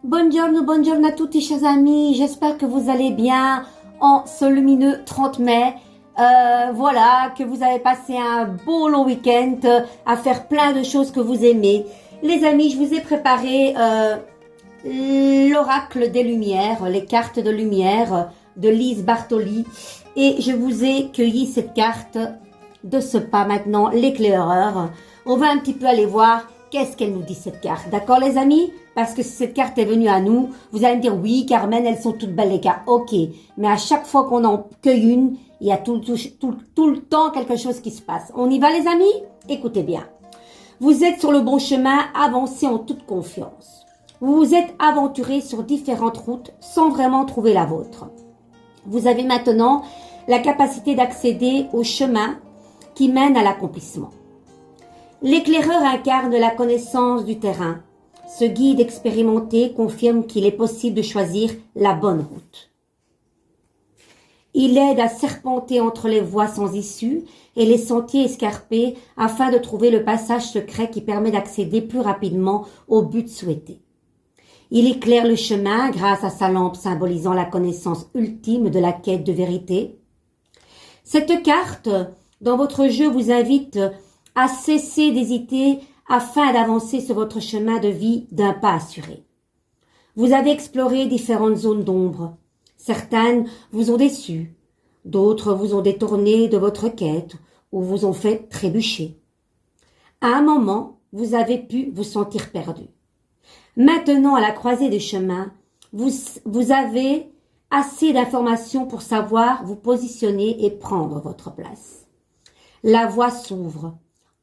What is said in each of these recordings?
Buongiorno à tutti chers amis, j'espère que vous allez bien en ce lumineux 30 mai. Voilà, que vous avez passé un beau long week-end à faire plein de choses que vous aimez. Les amis, je vous ai préparé l'oracle des lumières, les cartes de lumière de Lise Bartoli. Et je vous ai cueilli cette carte de ce pas maintenant, l'éclaireur. On va un petit peu aller voir qu'est-ce qu'elle nous dit cette carte. D'accord les amis? Parce que si cette carte est venue à nous, vous allez me dire oui Carmen, elles sont toutes belles les cartes. Ok, mais à chaque fois qu'on en cueille une, il y a tout le temps quelque chose qui se passe. On y va les amis? Écoutez bien. Vous êtes sur le bon chemin, avancez en toute confiance. Vous vous êtes aventuré sur différentes routes sans vraiment trouver la vôtre. Vous avez maintenant la capacité d'accéder au chemin qui mène à l'accomplissement. L'éclaireur incarne la connaissance du terrain. Ce guide expérimenté confirme qu'il est possible de choisir la bonne route. Il aide à serpenter entre les voies sans issue et les sentiers escarpés afin de trouver le passage secret qui permet d'accéder plus rapidement au but souhaité. Il éclaire le chemin grâce à sa lampe symbolisant la connaissance ultime de la quête de vérité. Cette carte, dans votre jeu, vous invite à cesser d'hésiter afin d'avancer sur votre chemin de vie d'un pas assuré. Vous avez exploré différentes zones d'ombre. Certaines vous ont déçu, d'autres vous ont détourné de votre quête ou vous ont fait trébucher. À un moment, vous avez pu vous sentir perdu. Maintenant, à la croisée des chemins, vous avez assez d'informations pour savoir vous positionner et prendre votre place. La voie s'ouvre.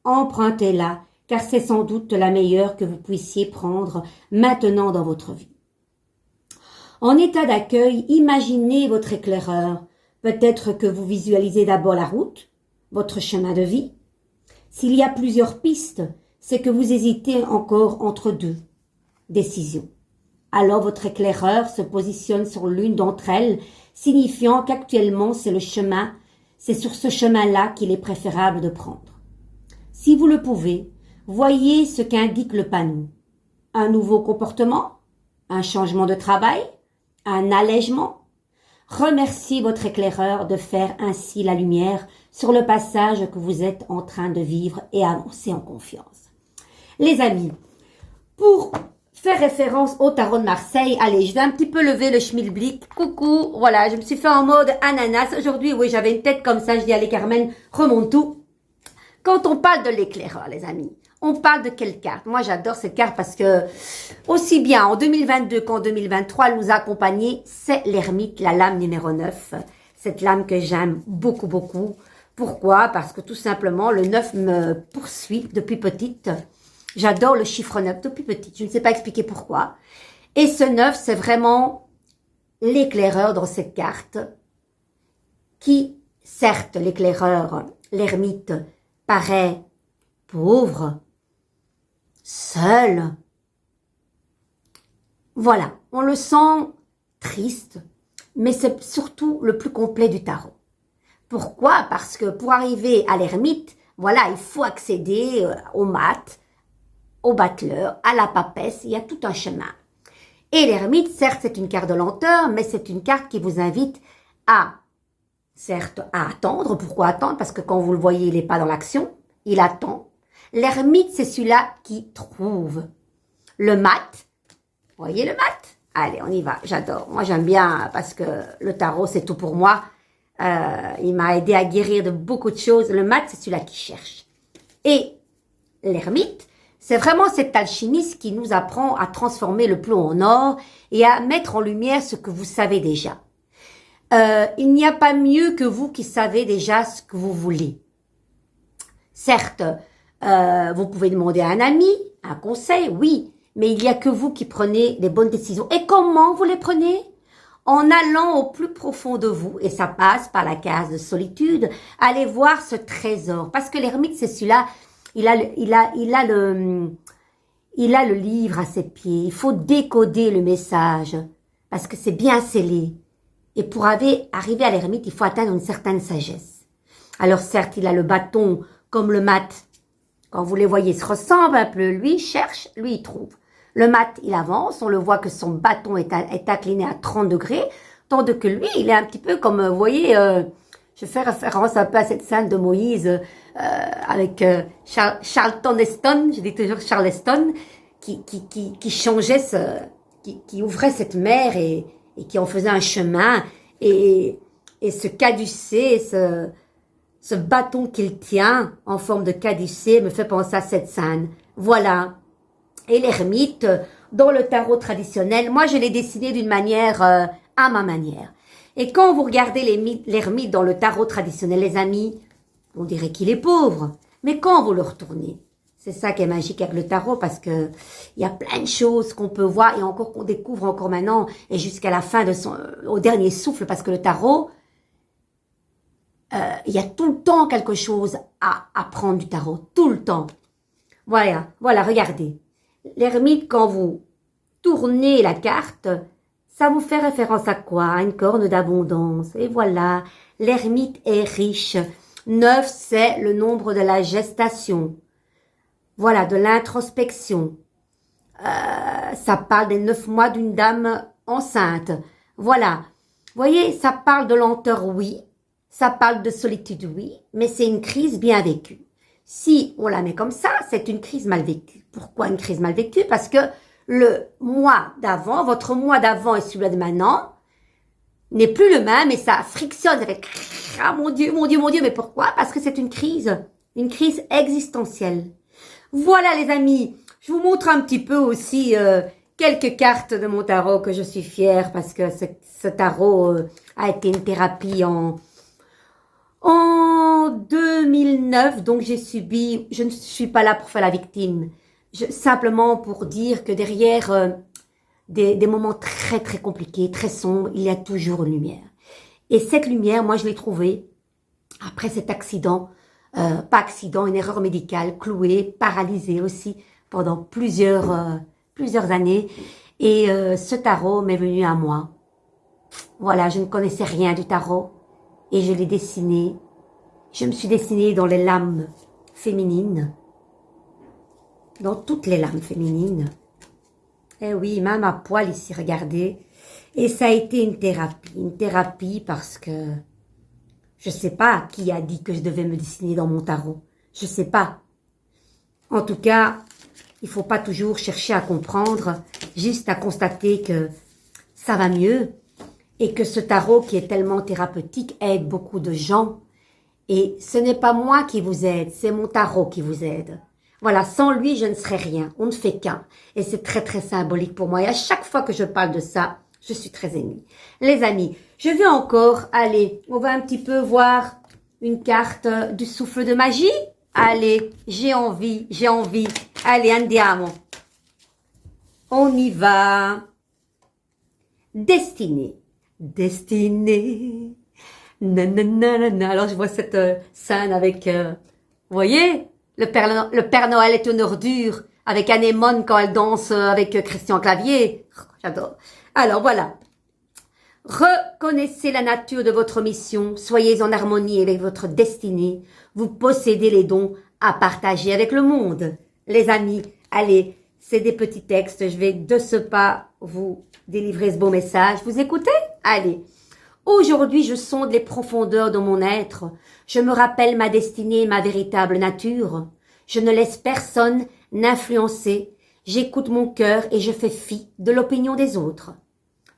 Empruntez-la, car c'est sans doute la meilleure que vous puissiez prendre maintenant dans votre vie. En état d'accueil, imaginez votre éclaireur. Peut-être que vous visualisez d'abord la route, votre chemin de vie. S'il y a plusieurs pistes, c'est que vous hésitez encore entre deux décisions. Alors votre éclaireur se positionne sur l'une d'entre elles, signifiant qu'actuellement c'est sur ce chemin-là qu'il est préférable de prendre. Si vous le pouvez, voyez ce qu'indique le panneau. Un nouveau comportement, un changement de travail, un allègement. Remerciez votre éclaireur de faire ainsi la lumière sur le passage que vous êtes en train de vivre et avancez en confiance. Les amis, pour faire référence au tarot de Marseille, allez, je vais un petit peu lever le schmilblick. Coucou, voilà, je me suis fait en mode ananas. Aujourd'hui, oui, j'avais une tête comme ça, je dis allez Carmen, remonte tout. Quand on parle de l'éclaireur, les amis, on parle de quelle carte? Moi, j'adore cette carte parce que, aussi bien en 2022 qu'en 2023, elle nous a accompagnés, c'est l'ermite, la lame numéro 9. Cette lame que j'aime beaucoup, beaucoup. Pourquoi? Parce que tout simplement, le 9 me poursuit depuis petite. J'adore le chiffre 9 depuis petite. Je ne sais pas expliquer pourquoi. Et ce 9, c'est vraiment l'éclaireur dans cette carte qui, certes, l'éclaireur, l'ermite, paraît pauvre, seul. Voilà, on le sent triste, mais c'est surtout le plus complet du tarot. Pourquoi? Parce que pour arriver à l'ermite, voilà, il faut accéder au mat, au battleur, à la papesse, il y a tout un chemin. Et l'ermite, certes, c'est une carte de lenteur, mais c'est une carte qui vous invite à certes, à attendre. Pourquoi attendre? Parce que quand vous le voyez, il n'est pas dans l'action. Il attend. L'ermite, c'est celui-là qui trouve. Le mat. Vous voyez le mat? Allez, on y va. J'adore. Moi, j'aime bien parce que le tarot, c'est tout pour moi. Il m'a aidé à guérir de beaucoup de choses. Le mat, c'est celui-là qui cherche. Et l'ermite, c'est vraiment cet alchimiste qui nous apprend à transformer le plomb en or et à mettre en lumière ce que vous savez déjà. Il n'y a pas mieux que vous qui savez déjà ce que vous voulez. Certes, vous pouvez demander à un ami, un conseil, oui, mais il n'y a que vous qui prenez les bonnes décisions. Et comment vous les prenez? En allant au plus profond de vous, et ça passe par la case de solitude, allez voir ce trésor. Parce que l'ermite, c'est celui-là, il a le livre à ses pieds. Il faut décoder le message, parce que c'est bien scellé. Et pour arriver à l'ermite, il faut atteindre une certaine sagesse. Alors certes, il a le bâton comme le mat. Quand vous les voyez, ils se ressemblent un peu. Lui, il cherche, lui, il trouve. Le mat, il avance, on le voit que son bâton est incliné à 30 degrés, tandis que lui, il est un petit peu comme, vous voyez, je fais référence un peu à cette scène de Moïse avec Charlton Heston, je dis toujours Charleston, qui changeait qui ouvrait cette mer et qui en faisait un chemin et ce caducée, ce bâton qu'il tient en forme de caducée me fait penser à cette scène. Voilà. Et l'ermite, dans le tarot traditionnel, moi je l'ai dessiné d'une manière à ma manière. Et quand vous regardez l'ermite dans le tarot traditionnel, les amis, on dirait qu'il est pauvre. Mais quand vous le retournez, c'est ça qui est magique avec le tarot parce que il y a plein de choses qu'on peut voir et encore qu'on découvre encore maintenant et jusqu'à la fin de au dernier souffle parce que le tarot, il y a tout le temps quelque chose à apprendre du tarot, tout le temps. Voilà, regardez. L'ermite, quand vous tournez la carte, ça vous fait référence à quoi? À une corne d'abondance. Et voilà, l'ermite est riche. 9, c'est le nombre de la gestation. Voilà, de l'introspection. Ça parle des 9 mois d'une dame enceinte. Voilà. Vous voyez, ça parle de lenteur, oui. Ça parle de solitude, oui. Mais c'est une crise bien vécue. Si on la met comme ça, c'est une crise mal vécue. Pourquoi une crise mal vécue? Parce que le mois d'avant, votre mois d'avant et celui de maintenant, n'est plus le même et ça frictionne. Ça fait ah mon Dieu, mais pourquoi? Parce que c'est une crise existentielle. Voilà les amis, je vous montre un petit peu aussi quelques cartes de mon tarot que je suis fière parce que ce tarot a été une thérapie en 2009, donc je ne suis pas là pour faire la victime, simplement pour dire que derrière des moments très très compliqués, très sombres, il y a toujours une lumière. Et cette lumière, moi je l'ai trouvée après cet accident, une erreur médicale, clouée, paralysée aussi pendant plusieurs années. Et ce tarot m'est venu à moi. Voilà, je ne connaissais rien du tarot et je l'ai dessiné. Je me suis dessinée dans les lames féminines, dans toutes les lames féminines. Eh oui, même à poil ici, regardez. Et ça a été une thérapie parce que je sais pas qui a dit que je devais me dessiner dans mon tarot. Je sais pas. En tout cas, il faut pas toujours chercher à comprendre, juste à constater que ça va mieux et que ce tarot qui est tellement thérapeutique aide beaucoup de gens. Et ce n'est pas moi qui vous aide, c'est mon tarot qui vous aide. Voilà, sans lui, je ne serais rien. On ne fait qu'un. Et c'est très, très symbolique pour moi. Et à chaque fois que je parle de ça, je suis très émue. Les amis, je vais encore aller. On va un petit peu voir une carte du souffle de magie. Allez, j'ai envie. Allez, andiamo. On y va. Destinée. Nanana. Alors, je vois cette scène avec, vous voyez, le Père Noël est une ordure avec Anémone quand elle danse avec Christian Clavier. Oh, j'adore. Alors, voilà. Reconnaissez la nature de votre mission. Soyez en harmonie avec votre destinée. Vous possédez les dons à partager avec le monde. Les amis, allez, c'est des petits textes. Je vais de ce pas vous délivrer ce beau message. Vous écoutez? Allez. Aujourd'hui, je sonde les profondeurs de mon être. Je me rappelle ma destinée et ma véritable nature. Je ne laisse personne n'influencer. J'écoute mon cœur et je fais fi de l'opinion des autres.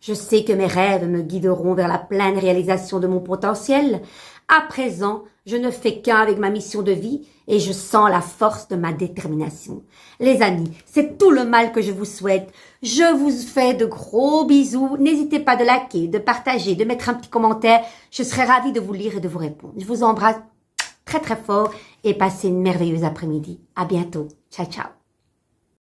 Je sais que mes rêves me guideront vers la pleine réalisation de mon potentiel. À présent, je ne fais qu'un avec ma mission de vie et je sens la force de ma détermination. Les amis, c'est tout le mal que je vous souhaite. Je vous fais de gros bisous. N'hésitez pas de liker, de partager, de mettre un petit commentaire. Je serai ravie de vous lire et de vous répondre. Je vous embrasse très très fort et passez une merveilleuse après-midi. À bientôt. Ciao, ciao.